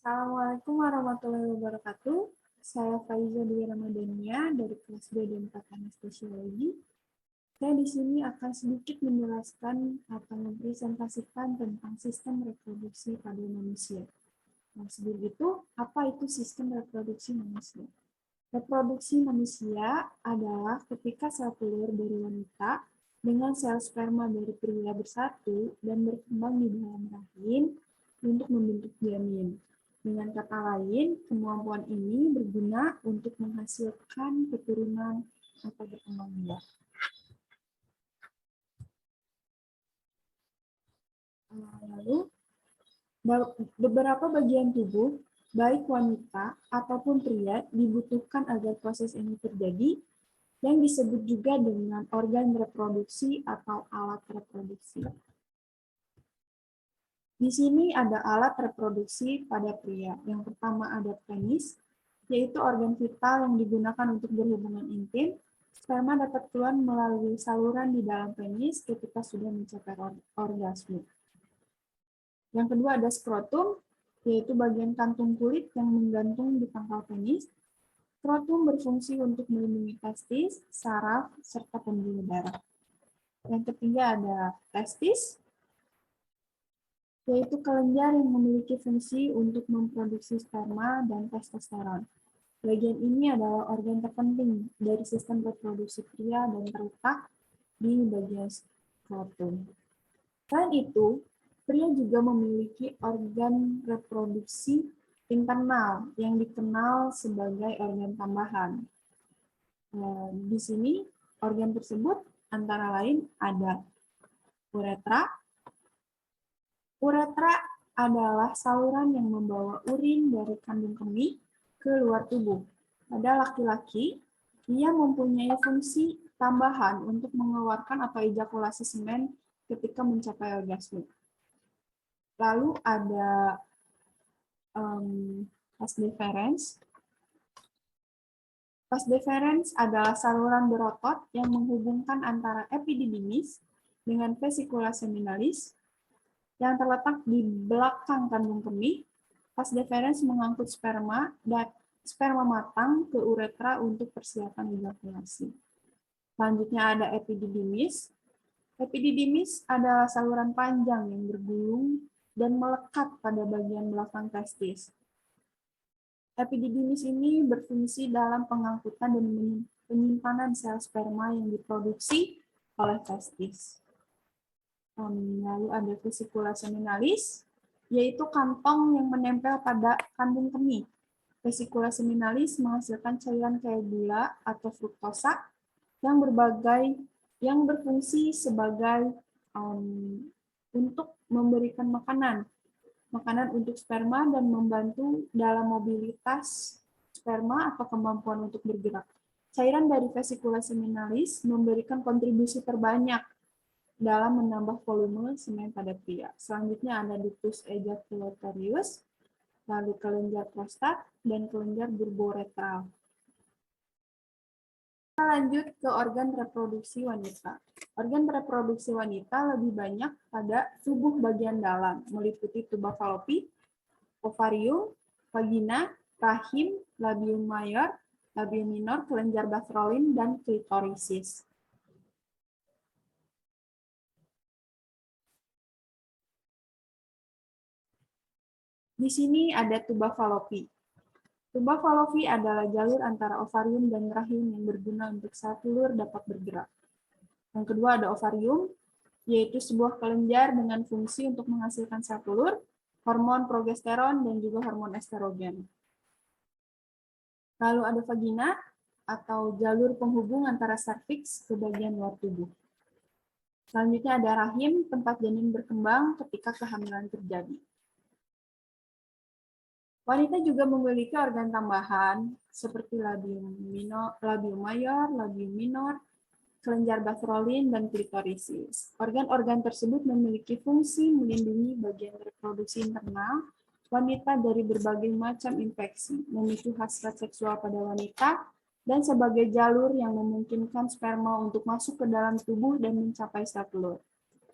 Assalamualaikum warahmatullahi wabarakatuh. Saya Faiza Dwi Ramadhania dari kelas B dan Anestesiologi. Fisiologi. Saya di sini akan sedikit menjelaskan atau mempresentasikan tentang sistem reproduksi pada manusia. Nah, sebelum itu, apa itu sistem reproduksi manusia? Reproduksi manusia adalah ketika sel telur dari wanita dengan sel sperma dari pria bersatu dan berkembang di dalam rahim untuk membentuk janin. Dengan kata lain, kemampuan ini berguna untuk menghasilkan keturunan atau berkembang biak. Lalu, beberapa bagian tubuh, baik wanita ataupun pria, dibutuhkan agar proses ini terjadi, yang disebut juga dengan organ reproduksi atau alat reproduksi. Di sini ada alat reproduksi pada pria. Yang pertama ada penis, yaitu organ vital yang digunakan untuk berhubungan intim. Sperma dapat keluar melalui saluran di dalam penis ketika sudah mencapai orgasme. Yang kedua ada skrotum, yaitu bagian kantung kulit yang menggantung di pangkal penis. Skrotum berfungsi untuk melindungi testis, saraf, serta pembuluh darah. Yang ketiga ada testis, yaitu kelenjar yang memiliki fungsi untuk memproduksi sperma dan testosteron. Bagian ini adalah organ terpenting dari sistem reproduksi pria dan terletak di bagian skrotum. Selain itu, pria juga memiliki organ reproduksi internal yang dikenal sebagai organ tambahan. Di sini, organ tersebut antara lain ada uretra. Uretra adalah saluran yang membawa urin dari kandung kemih ke luar tubuh. Pada laki-laki, ia mempunyai fungsi tambahan untuk mengeluarkan atau ejakulasi semen ketika mencapai orgasme. Lalu ada vas deferens. Vas deferens adalah saluran berotot yang menghubungkan antara epididymis dengan vesicula seminalis yang terletak di belakang kandung kemih. Vas deferens mengangkut sperma dan sperma matang ke uretra untuk persiapan ejakulasi. Selanjutnya ada epididymis. Epididymis adalah saluran panjang yang bergulung dan melekat pada bagian belakang testis. Epididymis ini berfungsi dalam pengangkutan dan penyimpanan sel sperma yang diproduksi oleh testis. Lalu ada vesicula seminalis, yaitu kantong yang menempel pada kandung kemih. Vesicula seminalis menghasilkan cairan kayak gula atau fruktosa yang berfungsi sebagai untuk memberikan makanan untuk sperma dan membantu dalam mobilitas sperma atau kemampuan untuk bergerak. Cairan dari vesicula seminalis memberikan kontribusi terbanyak dalam menambah volume semen pada pria. Selanjutnya ada ductus ejaculatorius, lalu kelenjar prostat, dan kelenjar bulboretral. Kita lanjut ke organ reproduksi wanita. Organ reproduksi wanita lebih banyak pada tubuh bagian dalam, meliputi tuba falopi, ovarium, vagina, rahim, labium mayor, labium minor, kelenjar Bartholin, dan klitorisis. Di sini ada tuba falopi. Tuba falopi adalah jalur antara ovarium dan rahim yang berguna untuk sel telur dapat bergerak. Yang kedua ada ovarium, yaitu sebuah kelenjar dengan fungsi untuk menghasilkan sel telur, hormon progesteron, dan juga hormon estrogen. Lalu ada vagina, atau jalur penghubung antara serviks ke bagian luar tubuh. Selanjutnya ada rahim, tempat janin berkembang ketika kehamilan terjadi. Wanita juga memiliki organ tambahan seperti labium mayor, labium minor, kelenjar Bartholin, dan klitorisis. Organ-organ tersebut memiliki fungsi melindungi bagian reproduksi internal wanita dari berbagai macam infeksi, memicu hasrat seksual pada wanita, dan sebagai jalur yang memungkinkan sperma untuk masuk ke dalam tubuh dan mencapai sel telur.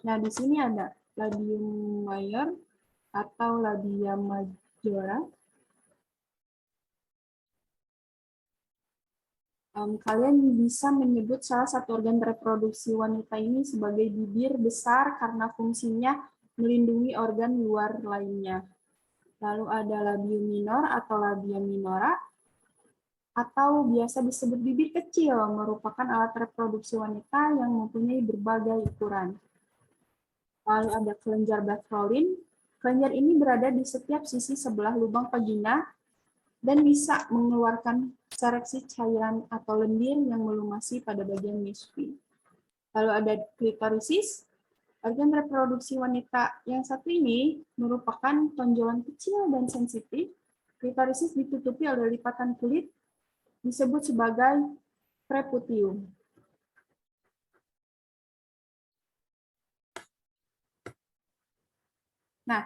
Nah, di sini ada labium mayor atau labia majora, Kalian bisa menyebut salah satu organ reproduksi wanita ini sebagai bibir besar karena fungsinya melindungi organ luar lainnya. Lalu ada labium minor atau labia minora, atau biasa disebut bibir kecil, merupakan alat reproduksi wanita yang mempunyai berbagai ukuran. Lalu ada kelenjar Bacrolin. Kelenjar ini berada di setiap sisi sebelah lubang vagina dan bisa mengeluarkan sereksi cairan atau lendir yang melumasi pada bagian misfi. Lalu ada klitorisis. Organ reproduksi wanita yang satu ini merupakan tonjolan kecil dan sensitif. Klitorisis ditutupi oleh lipatan kulit, disebut sebagai preputium. Nah,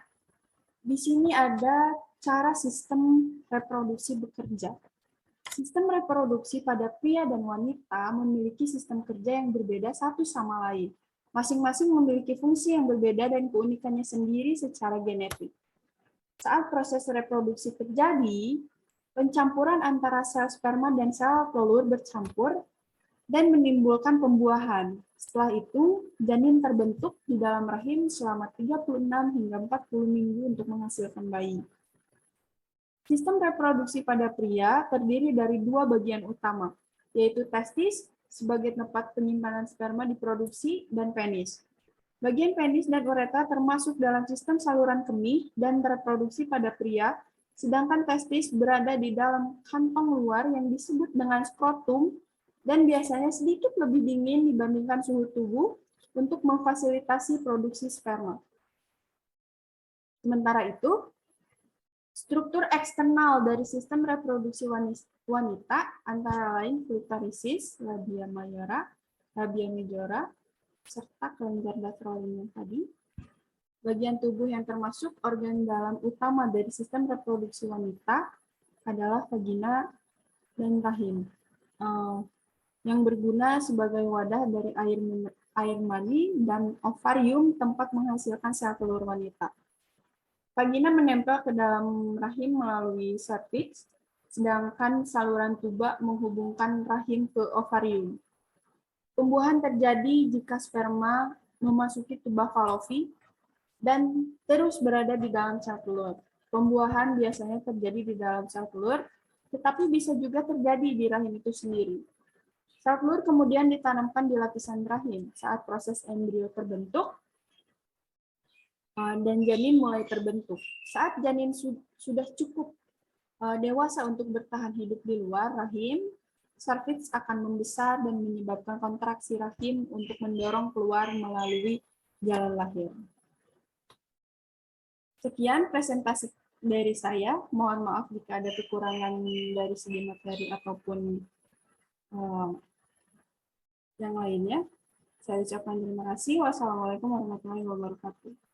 di sini ada cara sistem reproduksi bekerja. Sistem reproduksi pada pria dan wanita memiliki sistem kerja yang berbeda satu sama lain. Masing-masing memiliki fungsi yang berbeda dan keunikannya sendiri secara genetik. Saat proses reproduksi terjadi, pencampuran antara sel sperma dan sel telur bercampur dan menimbulkan pembuahan. Setelah itu, janin terbentuk di dalam rahim selama 36 hingga 40 minggu untuk menghasilkan bayi. Sistem reproduksi pada pria terdiri dari dua bagian utama, yaitu testis sebagai tempat penyimpanan sperma diproduksi dan penis. Bagian penis dan ureta termasuk dalam sistem saluran kemih dan reproduksi pada pria, sedangkan testis berada di dalam kantong luar yang disebut dengan skrotum dan biasanya sedikit lebih dingin dibandingkan suhu tubuh untuk memfasilitasi produksi sperma. Sementara itu, struktur eksternal dari sistem reproduksi wanita antara lain klitorisis, labia majora, labia majora, serta kelenjar Bacrolin yang tadi. Bagian tubuh yang termasuk organ dalam utama dari sistem reproduksi wanita adalah vagina dan rahim, yang berguna sebagai wadah dari air mani dan ovarium tempat menghasilkan sel telur wanita. Vagina menempel ke dalam rahim melalui cervix, sedangkan saluran tuba menghubungkan rahim ke ovarium. Pembuahan terjadi jika sperma memasuki tuba Fallopi dan terus berada di dalam sel telur. Pembuahan biasanya terjadi di dalam sel telur, tetapi bisa juga terjadi di rahim itu sendiri. Sel telur kemudian ditanamkan di lapisan rahim. Saat proses embrio terbentuk, dan janin mulai terbentuk. Saat janin sudah cukup dewasa untuk bertahan hidup di luar rahim, serviks akan membesar dan menyebabkan kontraksi rahim untuk mendorong keluar melalui jalan lahir. Sekian presentasi dari saya. Mohon maaf jika ada kekurangan dari segi materi ataupun yang lainnya. Saya ucapkan terima kasih. Wassalamualaikum warahmatullahi wabarakatuh.